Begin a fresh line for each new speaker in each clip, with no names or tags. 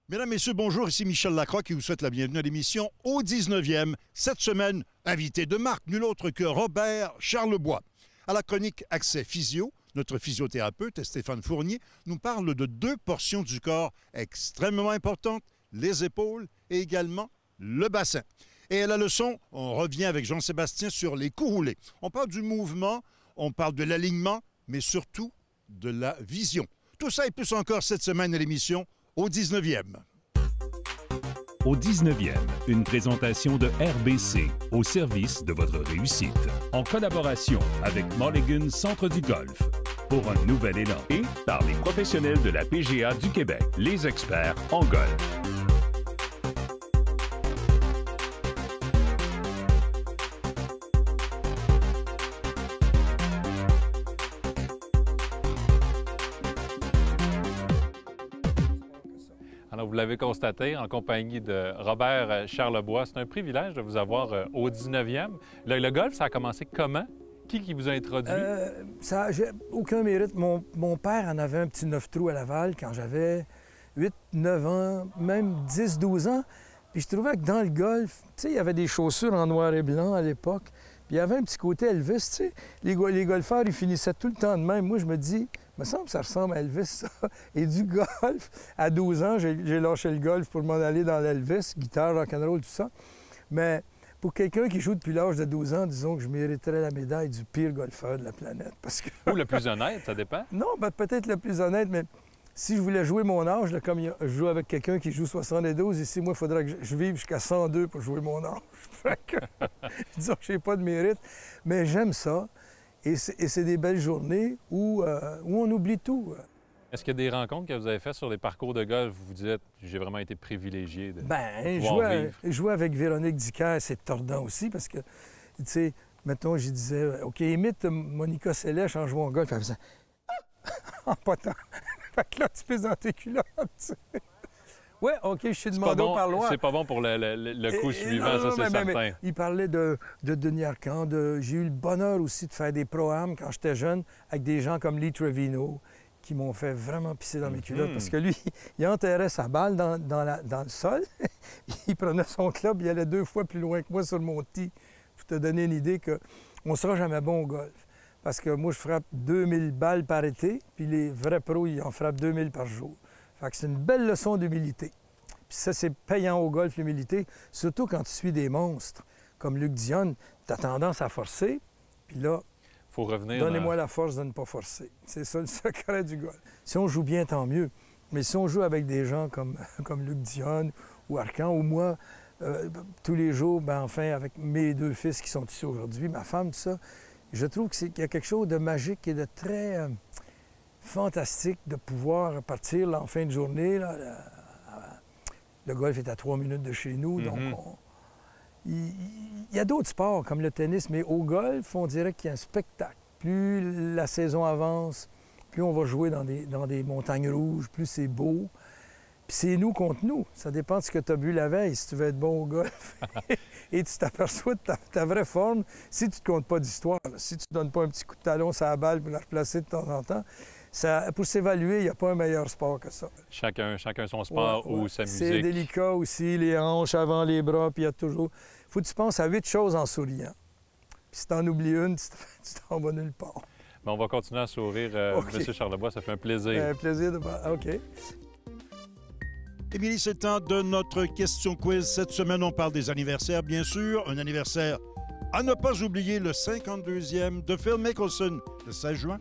Mesdames, Messieurs, bonjour. Ici Michel Lacroix qui vous souhaite la bienvenue à l'émission Au 19e. Cette semaine, invité de marque, nul autre que Robert Charlebois. À la chronique Accès Physio, notre physiothérapeute Stéphane Fournier nous parle de deux portions du corps extrêmement importantes, les épaules et également le bassin. Et à la leçon, on revient avec Jean-Sébastien sur les coups roulés. On parle du mouvement, on parle de l'alignement, mais surtout de la vision. Tout ça et plus encore cette semaine à l'émission Au 19e.
Au 19e, une présentation de RBC au service de votre réussite. En collaboration avec Mulligan Centre du Golf. Pour un nouvel élan. Et par les professionnels de la PGA du Québec, les experts en golf.
Alors, vous l'avez constaté, en compagnie de Robert Charlebois, c'est un privilège de vous avoir au 19e. Le golf, ça a commencé comment? Qui vous a introduit?
Ça n'a aucun mérite. Mon père en avait un petit 9 trous à Laval quand j'avais 8, 9 ans, même 10, 12 ans. Puis je trouvais que dans le golf, tu sais, il y avait des chaussures en noir et blanc à l'époque. Puis il y avait un petit côté Elvis, tu sais. Les golfeurs, ils finissaient tout le temps de même. Moi, je me dis, il me semble que ça ressemble à Elvis, ça. Et du golf, à 12 ans, j'ai lâché le golf pour m'en aller dans l'Elvis, guitare, rock'n'roll, tout ça. Mais pour quelqu'un qui joue depuis l'âge de 12 ans, disons que je mériterais la médaille du pire golfeur de la planète. Parce que...
Ou le plus honnête, ça dépend?
Non, ben, peut-être le plus honnête, mais si je voulais jouer mon âge, là, comme je joue avec quelqu'un qui joue 72, ici, moi, il faudrait que je vive jusqu'à 102 pour jouer mon âge. Fait que, disons que je n'ai pas de mérite, mais j'aime ça. Et c'est des belles journées où on oublie tout.
Est-ce qu'il y a des rencontres que vous avez faites sur les parcours de golf où vous dites j'ai vraiment été privilégié de
jouer avec Véronique Dicker, c'est tordant aussi parce que, tu sais, mettons, je disais, OK, imite Monica Seles en jouant au golf. Elle faisait en potant. Fait que là, tu pèses dans tes culottes. Oui, OK, je suis demandé au parloir.
C'est pas bon pour le coup suivant, ça, c'est certain.
Mais il parlait de Denis Arcand. J'ai eu le bonheur aussi de faire des pro-am quand j'étais jeune avec des gens comme Lee Trevino qui m'ont fait vraiment pisser dans mes culottes. Parce que lui, il enterrait sa balle dans le sol. Il prenait son club, il allait 2 fois plus loin que moi sur mon tee. Pour te donner une idée qu'on ne sera jamais bon au golf. Parce que moi, je frappe 2000 balles par été, puis les vrais pros, ils en frappent 2000 par jour. Fait que c'est une belle leçon d'humilité. Puis ça, c'est payant au golf, l'humilité, surtout quand tu suis des monstres. Comme Luc Dionne, tu as tendance à forcer, puis là,
faut revenir.
Donnez-moi la force de ne pas forcer. C'est ça le secret du golf. Si on joue bien, tant mieux. Mais si on joue avec des gens comme Luc Dionne ou Arcand, ou moi, tous les jours, ben enfin, avec mes 2 fils qui sont ici aujourd'hui, ma femme, tout ça, je trouve qu'il y a quelque chose de magique et de très fantastique de pouvoir partir là, en fin de journée. Là, le golf est à 3 minutes de chez nous, donc il y a d'autres sports comme le tennis, mais au golf, on dirait qu'il y a un spectacle. Plus la saison avance, plus on va jouer dans des montagnes rouges, plus c'est beau. Puis c'est nous contre nous. Ça dépend de ce que tu as bu la veille, si tu veux être bon au golf. Et tu t'aperçois de ta vraie forme si tu ne te comptes pas d'histoire. Si tu ne donnes pas un petit coup de talon sur la balle pour la replacer de temps en temps. Pour s'évaluer, il n'y a pas un meilleur sport que ça.
Chacun son sport ou sa musique.
C'est délicat aussi, les hanches avant les bras, puis il y a toujours... Faut que tu penses à 8 choses en souriant. Puis si tu en oublies une, tu t'en vas nulle part.
Mais on va continuer à sourire,
Okay.
M. Charlebois, ça fait un plaisir.
Un plaisir de... OK.
Émilie, c'est le temps de notre question quiz. Cette semaine, on parle des anniversaires, bien sûr. Un anniversaire à ne pas oublier, le 52e de Phil Mickelson, le 16 juin.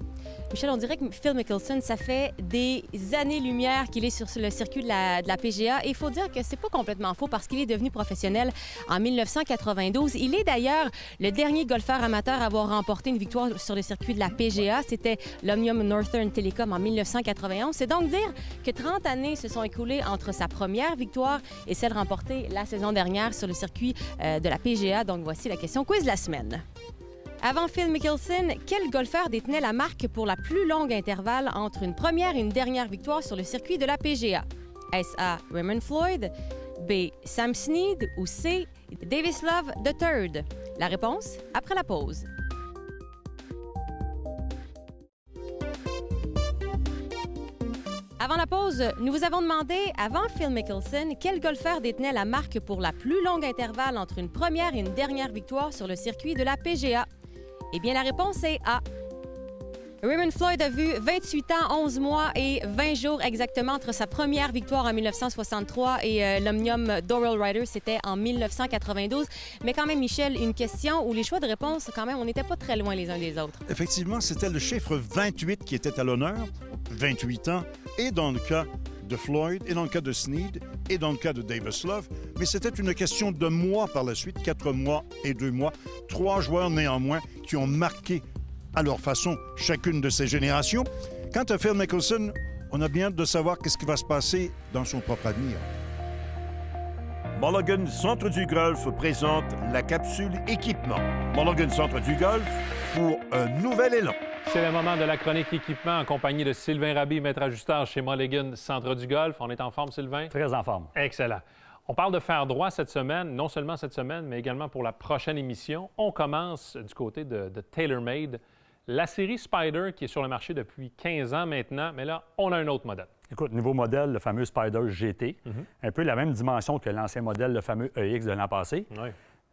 Michel, on dirait que Phil Mickelson, ça fait des années-lumière qu'il est sur le circuit de la PGA. Et il faut dire que c'est pas complètement faux parce qu'il est devenu professionnel en 1992. Il est d'ailleurs le dernier golfeur amateur à avoir remporté une victoire sur le circuit de la PGA. C'était l'Omnium Northern Telecom en 1991. C'est donc dire que 30 années se sont écoulées entre sa première victoire et celle remportée la saison dernière sur le circuit de la PGA. Donc voici la question quiz de la semaine. Avant Phil Mickelson, quel golfeur détenait la marque pour la plus longue intervalle entre une première et une dernière victoire sur le circuit de la PGA? Est-ce A. Raymond Floyd, B. Sam Snead ou C. Davis Love III? La réponse après la pause. Avant avant la pause, nous vous avons demandé, avant Phil Mickelson, quel golfeur détenait la marque pour la plus longue intervalle entre une première et une dernière victoire sur le circuit de la PGA. Eh bien, la réponse est A. Raymond Floyd a vu 28 ans, 11 mois et 20 jours exactement entre sa première victoire en 1963 et l'Omnium Doral Ryder, c'était en 1992. Mais quand même, Michel, une question où les choix de réponse, quand même, on n'était pas très loin les uns des autres.
Effectivement, c'était le chiffre 28 qui était à l'honneur, 28 ans, et dans le cas de Floyd, et dans le cas de Snead, et dans le cas de Davis Love. Mais c'était une question de mois par la suite, 4 mois et 2 mois. 3 joueurs néanmoins qui ont marqué à leur façon chacune de ces générations. Quant à Phil Mickelson, on a bien hâte de savoir qu'est-ce qui va se passer dans son propre avenir.
Mulligan Centre du Golf présente la capsule équipement. Mulligan Centre du Golf pour un nouvel élan.
C'est le moment de la chronique équipement en compagnie de Sylvain Raby, maître ajusteur chez Mulligan Centre du Golf. On est en forme, Sylvain?
Très en forme.
Excellent. On parle de fer droit cette semaine, non seulement cette semaine, mais également pour la prochaine émission. On commence du côté de TaylorMade. La série Spider qui est sur le marché depuis 15 ans maintenant, mais là, on a un autre modèle.
Écoute, nouveau modèle, le fameux Spider GT, un peu la même dimension que l'ancien modèle, le fameux EX de l'an passé.
Oui.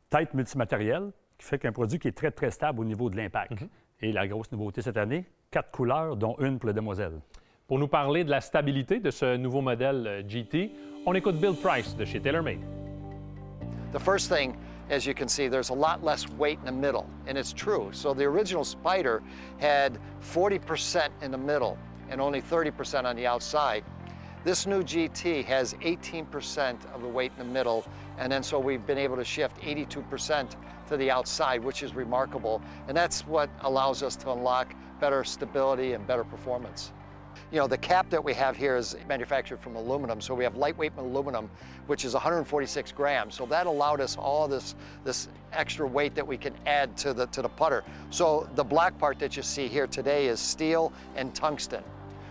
Tête multimatérielle, qui fait qu'un produit qui est très, très stable au niveau de l'impact. Et la grosse nouveauté cette année, 4 couleurs, dont une pour la demoiselle.
Pour nous parler de la stabilité de ce nouveau modèle GT, on écoute Bill Price de chez TaylorMade.
The first thing, as you can see, there's a lot less weight in the middle, and it's true. So the original Spider had 40% in the middle and only 30% on the outside. This new GT has 18% of the weight in the middle, and then so we've been able to shift 82% to the outside, which is remarkable. And that's what allows us to unlock better stability and better performance. You know, the cap that we have here is manufactured from aluminum, so we have lightweight aluminum, which is 146 grams. So that allowed us all this extra weight that we can add to the putter. So the black part that you see here today is steel and tungsten.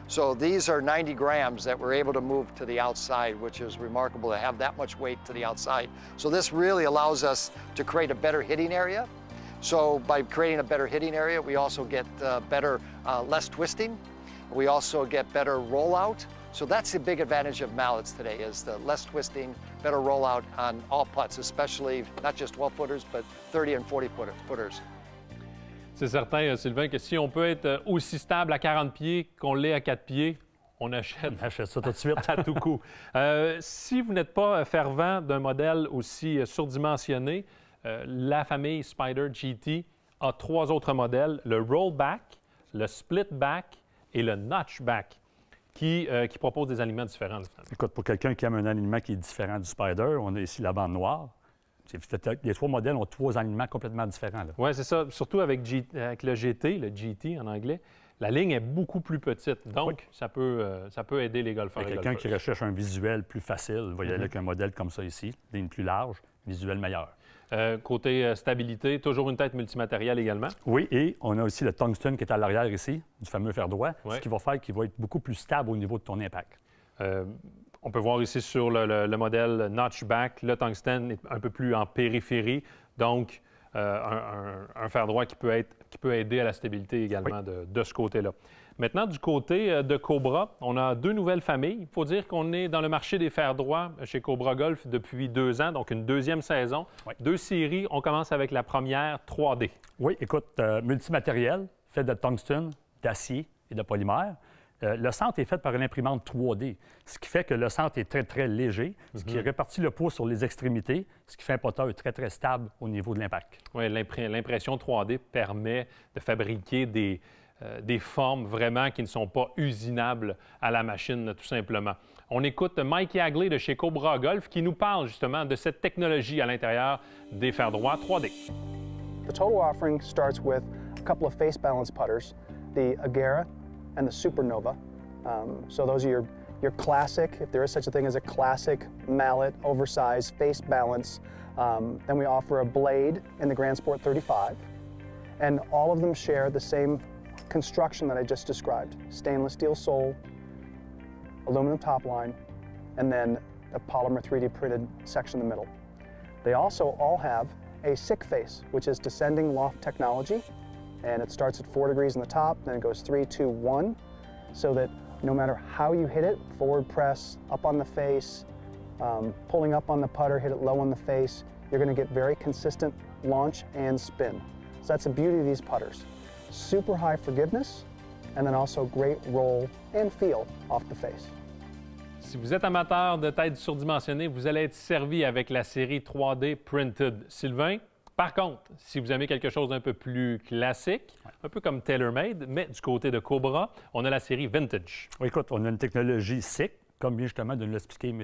So these are 90 grams that we're able to move to the outside, which is remarkable to have that much weight to the outside. So this really allows us to create a better hitting area. So by creating a better hitting area, we also get less twisting. We also get better rollout. So that's the big advantage of mallets today, is the less twisting, better rollout on all putts, especially not just 12 footers, but 30 and 40 footers.
C'est certain, Sylvain, que si on peut être aussi stable à 40 pieds qu'on l'est à 4 pieds, on achète
ça tout de suite.
à tout coup. Si vous n'êtes pas fervent d'un modèle aussi surdimensionné, la famille Spider GT a 3 autres modèles, le Rollback, le Splitback et le Notchback, qui proposent des alignements différents.
Écoute, pour quelqu'un qui aime un alignement qui est différent du Spider, on a ici la bande noire. Les 3 modèles ont 3 alignements complètement différents.
Oui, c'est ça. Surtout avec le GT, le GT en anglais, la ligne est beaucoup plus petite. Donc, ça peut aider les golfeurs.
Quelqu'un qui recherche un visuel plus facile, va y aller avec un modèle comme ça ici, ligne plus large, visuel meilleur.
Côté stabilité, toujours une tête multimatérielle également.
Oui, et on a aussi le tungsten qui est à l'arrière ici, du fameux fer droit,
ouais.
Ce qui va faire qu'il va être beaucoup plus stable au niveau de ton impact.
On peut voir ici sur le modèle Notchback, le tungsten est un peu plus en périphérie, donc un fer droit qui peut aider à la stabilité également de ce côté-là. Maintenant, du côté de Cobra, on a 2 nouvelles familles. Il faut dire qu'on est dans le marché des fers droits chez Cobra Golf depuis 2 ans, donc une 2e saison.
Oui.
2 séries. On commence avec la première 3D.
Oui, écoute, multimatériel, fait de tungstène, d'acier et de polymère. Le centre est fait par une imprimante 3D, ce qui fait que le centre est très, très léger, ce qui répartit le poids sur les extrémités, ce qui fait un putter très, très stable au niveau de l'impact.
Oui, l'impression 3D permet de fabriquer des formes vraiment qui ne sont pas usinables à la machine, tout simplement. On écoute Mike Yagley de chez Cobra Golf qui nous parle justement de cette technologie à l'intérieur des fers droits 3D.
The total offering starts with a couple of face balance putters, the Agera and the Supernova. So those are your classic, if there is such a thing as a classic mallet, oversized face balance. Then we offer a blade in the Grand Sport 35. And all of them share the same construction that I just described. Stainless steel sole, aluminum top line, and then a polymer 3D printed section in the middle. They also all have a sick face, which is descending loft technology. And it starts at 4 degrees in the top, then it goes 3, 2, 1, so that no matter how you hit it, forward press, up on the face, pulling up on the putter, hit it low on the face, you're going to get very consistent launch and spin. So that's the beauty of these putters. Super high forgiveness, and then also great roll and feel off the face.
Si vous êtes amateur de têtes surdimensionnées, vous allez être servi avec la série 3D Printed. Sylvain, par contre, si vous aimez quelque chose d'un peu plus classique, un peu comme TaylorMade, mais du côté de Cobra, on a la série Vintage.
Oui, écoute, on a une technologie SICK, comme bien justement de nous l'expliquer M.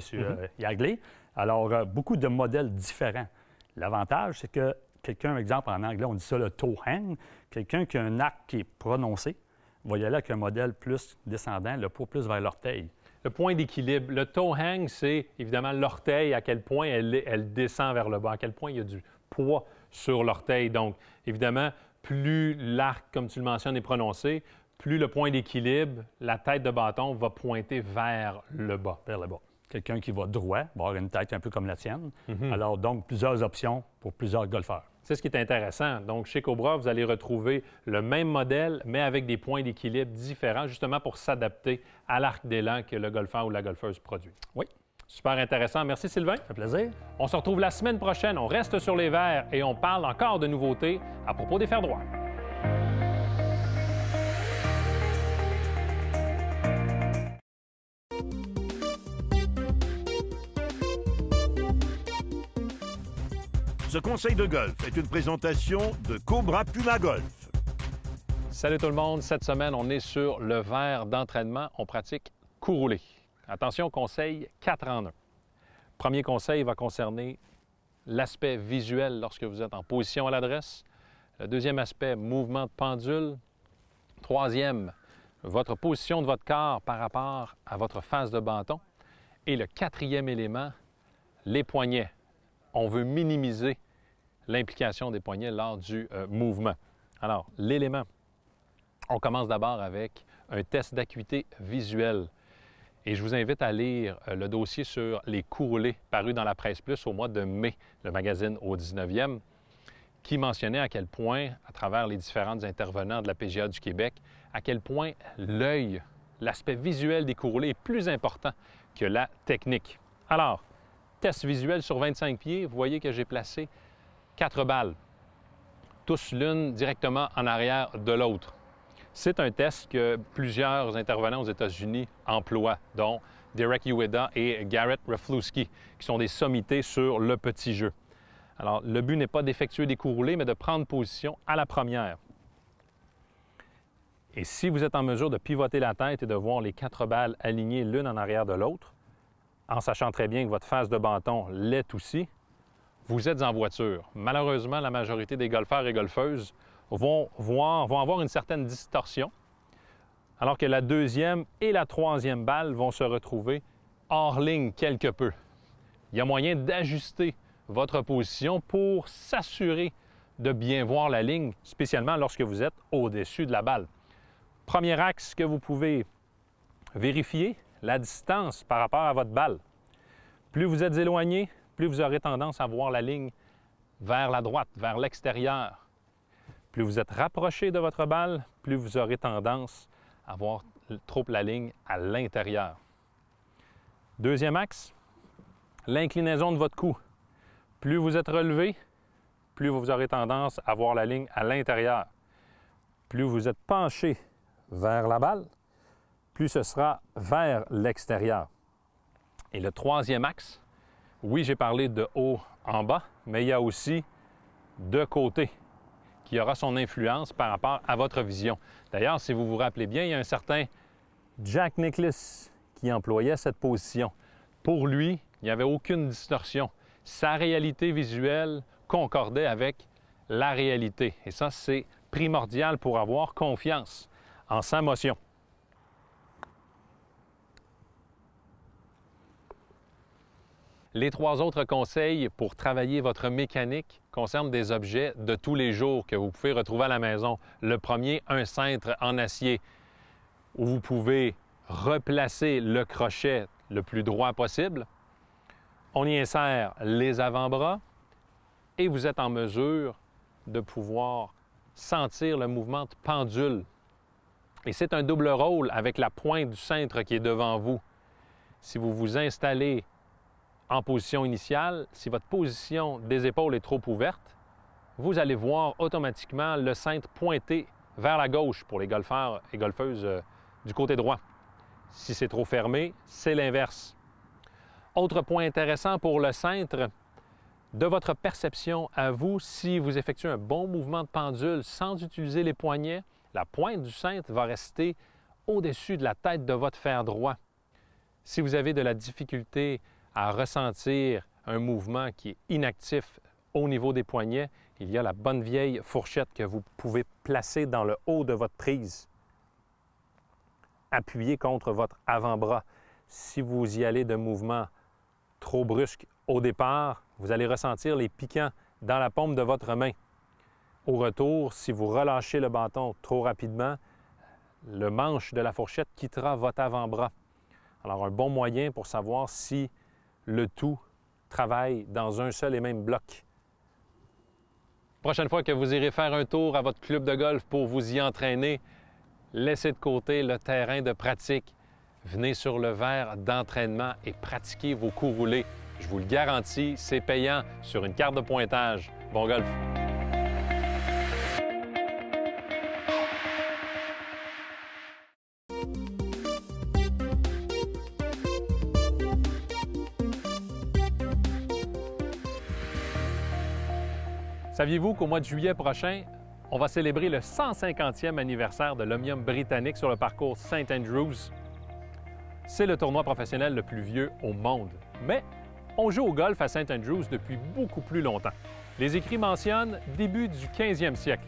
Yagley. Alors, beaucoup de modèles différents. L'avantage, c'est que quelqu'un, exemple en anglais, on dit ça le toe hang, quelqu'un qui a un arc qui est prononcé, va y aller avec un modèle plus descendant, le poids plus vers l'orteil.
Le point d'équilibre. Le toe hang, c'est évidemment l'orteil, à quel point elle descend vers le bas, à quel point il y a du poids sur l'orteil. Donc, évidemment, plus l'arc, comme tu le mentionnes, est prononcé, plus le point d'équilibre, la tête de bâton va pointer vers le bas.
Vers le bas. Quelqu'un qui va droit va avoir une tête un peu comme la tienne. Alors, donc, plusieurs options pour plusieurs golfeurs.
C'est ce qui est intéressant. Donc, chez Cobra, vous allez retrouver le même modèle, mais avec des points d'équilibre différents, justement pour s'adapter à l'arc d'élan que le golfeur ou la golfeuse produit.
Oui.
Super intéressant. Merci, Sylvain.
Ça fait plaisir.
On se retrouve la semaine prochaine. On reste sur les verres et on parle encore de nouveautés à propos des fers droits.
Ce conseil de golf est une présentation de Cobra Puma Golf.
Salut tout le monde. Cette semaine, on est sur le verre d'entraînement. On pratique coup roulé. Attention, conseil 4 en 1. Premier conseil va concerner l'aspect visuel lorsque vous êtes en position à l'adresse. Le deuxième aspect, mouvement de pendule. Troisième, votre position de votre corps par rapport à votre face de bâton. Et le quatrième élément, les poignets. On veut minimiser l'implication des poignets lors du mouvement. Alors, l'élément, on commence d'abord avec un test d'acuité visuelle. Et je vous invite à lire le dossier sur les coups roulés paru dans la Presse Plus au mois de mai, le magazine au 19e, qui mentionnait à quel point, à travers les différents intervenants de la PGA du Québec, à quel point l'œil, l'aspect visuel des coups roulés est plus important que la technique. Alors, test visuel sur 25 pieds, vous voyez que j'ai placé 4 balles, tous l'une directement en arrière de l'autre. C'est un test que plusieurs intervenants aux États-Unis emploient, dont Derek Ueda et Garrett Raflewski, qui sont des sommités sur le petit jeu. Alors, le but n'est pas d'effectuer des coups roulés, mais de prendre position à la première. Et si vous êtes en mesure de pivoter la tête et de voir les 4 balles alignées l'une en arrière de l'autre, en sachant très bien que votre face de bâton l'est aussi, vous êtes en voiture. Malheureusement, la majorité des golfeurs et golfeuses vont avoir une certaine distorsion, alors que la deuxième et la troisième balle vont se retrouver hors ligne quelque peu. Il y a moyen d'ajuster votre position pour s'assurer de bien voir la ligne, spécialement lorsque vous êtes au-dessus de la balle. Premier axe que vous pouvez vérifier, la distance par rapport à votre balle. Plus vous êtes éloigné, plus vous aurez tendance à voir la ligne vers la droite, vers l'extérieur. Plus vous êtes rapproché de votre balle, plus vous aurez tendance à voir trop la ligne à l'intérieur. Deuxième axe, l'inclinaison de votre cou. Plus vous êtes relevé, plus vous aurez tendance à voir la ligne à l'intérieur. Plus vous êtes penché vers la balle, plus ce sera vers l'extérieur. Et le troisième axe, oui, j'ai parlé de haut en bas, mais il y a aussi de côté qui aura son influence par rapport à votre vision. D'ailleurs, si vous vous rappelez bien, il y a un certain Jack Nicklaus qui employait cette position. Pour lui, il n'y avait aucune distorsion. Sa réalité visuelle concordait avec la réalité. Et ça, c'est primordial pour avoir confiance en sa motion. Les 3 autres conseils pour travailler votre mécanique concernent des objets de tous les jours que vous pouvez retrouver à la maison. Le premier, un cintre en acier où vous pouvez replacer le crochet le plus droit possible. On y insère les avant-bras et vous êtes en mesure de pouvoir sentir le mouvement de pendule Et c'est un double rôle avec la pointe du cintre qui est devant vous. Si vous vous installez en position initiale, si votre position des épaules est trop ouverte, vous allez voir automatiquement le cintre pointer vers la gauche pour les golfeurs et golfeuses du côté droit. Si c'est trop fermé, c'est l'inverse. Autre point intéressant pour le cintre, de votre perception à vous, si vous effectuez un bon mouvement de pendule sans utiliser les poignets, la pointe du cintre va rester au-dessus de la tête de votre fer droit. Si vous avez de la difficulté à ressentir un mouvement qui est inactif au niveau des poignets, il y a la bonne vieille fourchette que vous pouvez placer dans le haut de votre prise, appuyée contre votre avant-bras. Si vous y allez de mouvements trop brusques au départ, vous allez ressentir les piquants dans la paume de votre main. Au retour, si vous relâchez le bâton trop rapidement, le manche de la fourchette quittera votre avant-bras. Alors, un bon moyen pour savoir si le tout travaille dans un seul et même bloc. Prochaine fois que vous irez faire un tour à votre club de golf pour vous y entraîner, laissez de côté le terrain de pratique. Venez sur le verre d'entraînement et pratiquez vos coups roulés. Je vous le garantis, c'est payant sur une carte de pointage. Bon golf! Saviez-vous qu'au mois de juillet prochain, on va célébrer le 150e anniversaire de l'Omnium britannique sur le parcours St. Andrews? C'est le tournoi professionnel le plus vieux au monde. Mais on joue au golf à St. Andrews depuis beaucoup plus longtemps. Les écrits mentionnent début du 15e siècle.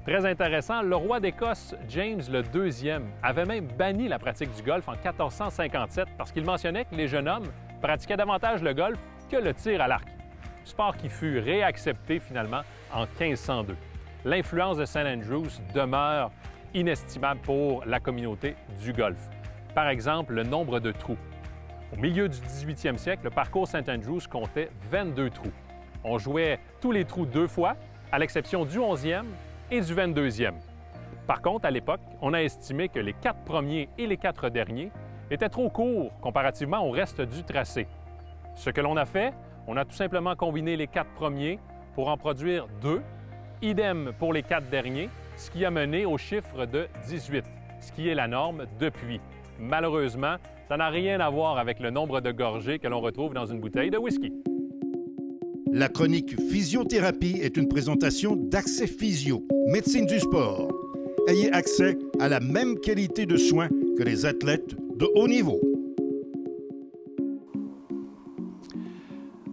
Très intéressant, le roi d'Écosse, James II, avait même banni la pratique du golf en 1457 parce qu'il mentionnait que les jeunes hommes pratiquaient davantage le golf que le tir à l'arc. Sport qui fut réaccepté finalement en 1502. L'influence de St. Andrews demeure inestimable pour la communauté du golf. Par exemple, le nombre de trous. Au milieu du 18e siècle, le parcours St. Andrews comptait 22 trous. On jouait tous les trous 2 fois, à l'exception du 11e et du 22e. Par contre, à l'époque, on a estimé que les 4 premiers et les 4 derniers étaient trop courts comparativement au reste du tracé. Ce que l'on a fait, on a tout simplement combiné les 4 premiers pour en produire 2, idem pour les 4 derniers, ce qui a mené au chiffre de 18, ce qui est la norme depuis. Malheureusement, ça n'a rien à voir avec le nombre de gorgées que l'on retrouve dans une bouteille de whisky.
La chronique Physiothérapie est une présentation d'Accès Physio, médecine du sport. Ayez accès à la même qualité de soins que les athlètes de haut niveau.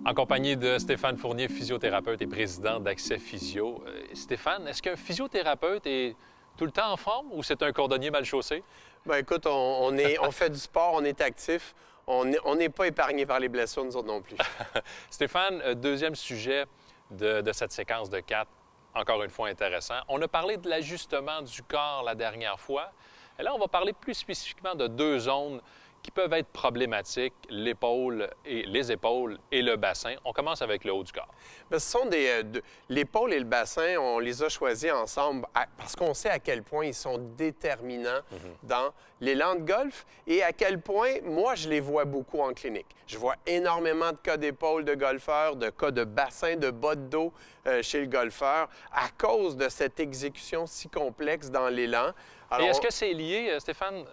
En compagnie de Stéphane Fournier, physiothérapeute et président d'Accès Physio. Stéphane, est-ce qu'un physiothérapeute est tout le temps en forme ou c'est un cordonnier mal chaussé?
Bien, écoute, on fait du sport, on est actif. On n'est pas épargné par les blessures, nous autres non plus.
Stéphane, deuxième sujet de cette séquence de 4, encore une fois intéressant. On a parlé de l'ajustement du corps la dernière fois. Et là, on va parler plus spécifiquement de 2 zones qui peuvent être problématiques, l'épaule et le bassin. On commence avec le haut du corps.
Bien, ce sont l'épaule et le bassin, on les a choisis ensemble parce qu'on sait à quel point ils sont déterminants dans l'élan de golf et à quel point, moi, je les vois beaucoup en clinique. Je vois énormément de cas d'épaule de golfeurs, de cas de bassin, de bas de dos chez le golfeur à cause de cette exécution si complexe dans l'élan.
Et est-ce que c'est lié, Stéphane,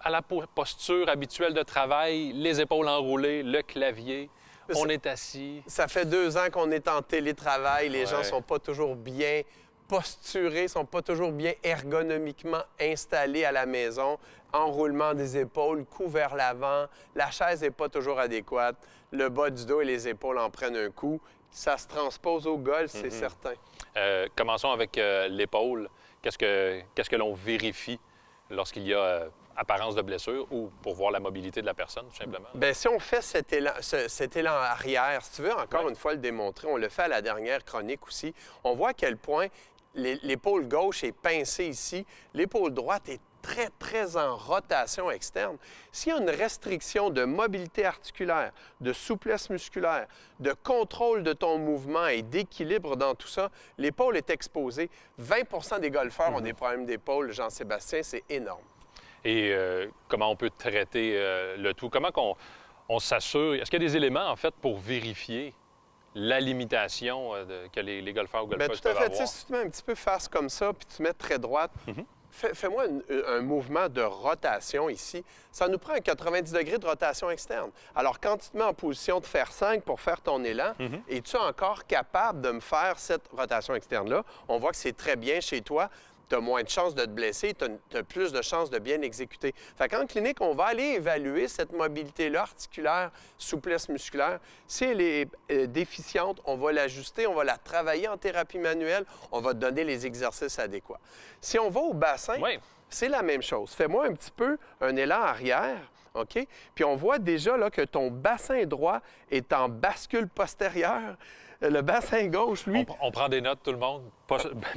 à la posture habituelle de travail, les épaules enroulées, le clavier, on est assis?
Ça fait 2 ans qu'on est en télétravail. Les gens ne sont pas toujours bien posturés, ne sont pas toujours bien ergonomiquement installés à la maison. Enroulement des épaules, cou vers l'avant, la chaise n'est pas toujours adéquate. Le bas du dos et les épaules en prennent un coup. Ça se transpose au golf, c'est certain.
Commençons avec l'épaule. Qu'est-ce que l'on vérifie lorsqu'il y a apparence de blessure ou pour voir la mobilité de la personne, tout simplement?
Bien, si on fait cet élan arrière, si tu veux encore une fois le démontrer, on le fait à la dernière chronique aussi, on voit à quel point l'épaule gauche est pincée ici, l'épaule droite est très, très en rotation externe. S'il y a une restriction de mobilité articulaire, de souplesse musculaire, de contrôle de ton mouvement et d'équilibre dans tout ça, l'épaule est exposée. 20 des golfeurs ont des problèmes d'épaule, Jean-Sébastien, c'est énorme.
Et comment on peut traiter le tout? Comment on s'assure? Est-ce qu'il y a des éléments, en fait, pour vérifier la limitation que les golfeurs ou golfeuses peuvent avoir?
Tout à fait. Si tu te mets un petit peu face comme ça, puis tu te mets très droite, fais-moi un mouvement de rotation ici. Ça nous prend un 90 degrés de rotation externe. Alors, quand tu te mets en position de faire 5 pour faire ton élan, es-tu encore capable de me faire cette rotation externe-là? On voit que c'est très bien chez toi. Tu as moins de chances de te blesser, tu as plus de chances de bien exécuter. Fait qu'en clinique, on va aller évaluer cette mobilité-là, articulaire, souplesse musculaire. Si elle est déficiente, on va l'ajuster, on va la travailler en thérapie manuelle, on va te donner les exercices adéquats. Si on va au bassin, c'est la même chose. Fais-moi un petit peu un élan arrière, OK? Puis on voit déjà là, que ton bassin droit est en bascule postérieure. Le bassin gauche, lui...
On prend des notes, tout le monde?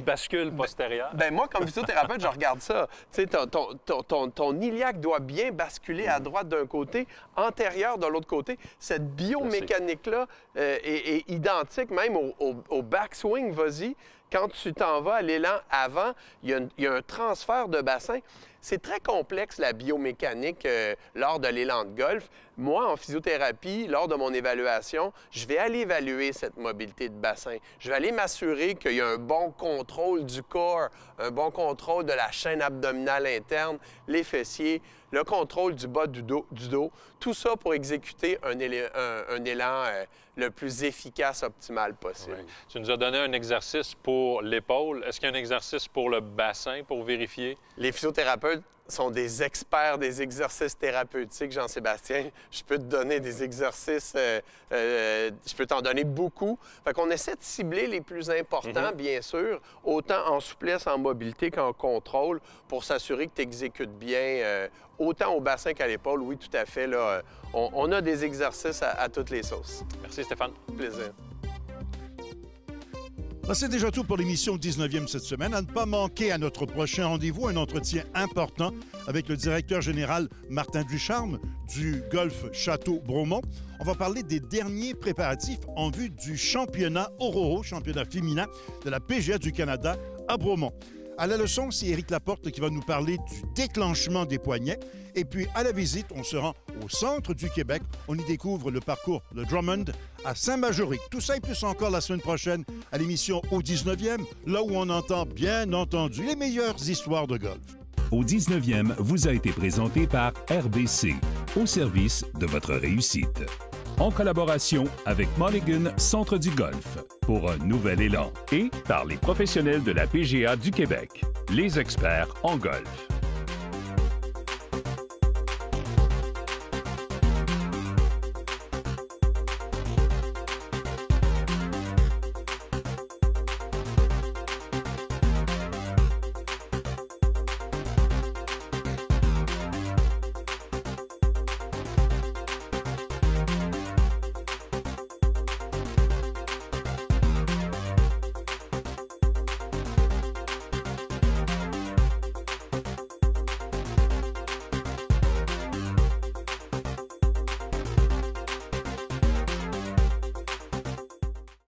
Bascule postérieure?
Bien, moi, comme physiothérapeute, je regarde ça. Tu sais, ton iliaque doit bien basculer à droite d'un côté, antérieur de l'autre côté. Cette biomécanique-là est identique même au backswing, vas-y. Quand tu t'en vas à l'élan avant, il y a un transfert de bassin. C'est très complexe, la biomécanique, lors de l'élan de golf. Moi, en physiothérapie, lors de mon évaluation, je vais aller évaluer cette mobilité de bassin. Je vais aller m'assurer qu'il y a un bon contrôle du corps, un bon contrôle de la chaîne abdominale interne, les fessiers, le contrôle du bas du dos. Tout ça pour exécuter un élan le plus efficace, optimal possible.
Oui. Tu nous as donné un exercice pour l'épaule. Est-ce qu'il y a un exercice pour le bassin pour vérifier?
Les physiothérapeutes sont des experts des exercices thérapeutiques, Jean-Sébastien. Je peux te donner des exercices, je peux t'en donner beaucoup. Fait qu'on essaie de cibler les plus importants, bien sûr, autant en souplesse, en mobilité qu'en contrôle, pour s'assurer que tu exécutes bien, autant au bassin qu'à l'épaule. Oui, tout à fait. Là, on a des exercices à toutes les sauces.
Merci, Stéphane.
Plaisir.
C'est déjà tout pour l'émission 19e cette semaine. À ne pas manquer à notre prochain rendez-vous, un entretien important avec le directeur général Martin Ducharme du Golf Château-Bromont. On va parler des derniers préparatifs en vue du championnat Ororo, championnat féminin de la PGA du Canada à Bromont. À la leçon, c'est Éric Laporte qui va nous parler du déclenchement des poignets. Et puis, à la visite, on se rend au centre du Québec. On y découvre le parcours de Drummond à Saint-Majoric. Tout ça et plus encore la semaine prochaine à l'émission Au 19e, là où on entend, bien entendu, les meilleures histoires de golf.
Au 19e vous a été présenté par RBC, au service de votre réussite. En collaboration avec Mulligan Centre du Golf, pour un nouvel élan. Et par les professionnels de la PGA du Québec, les experts en golf.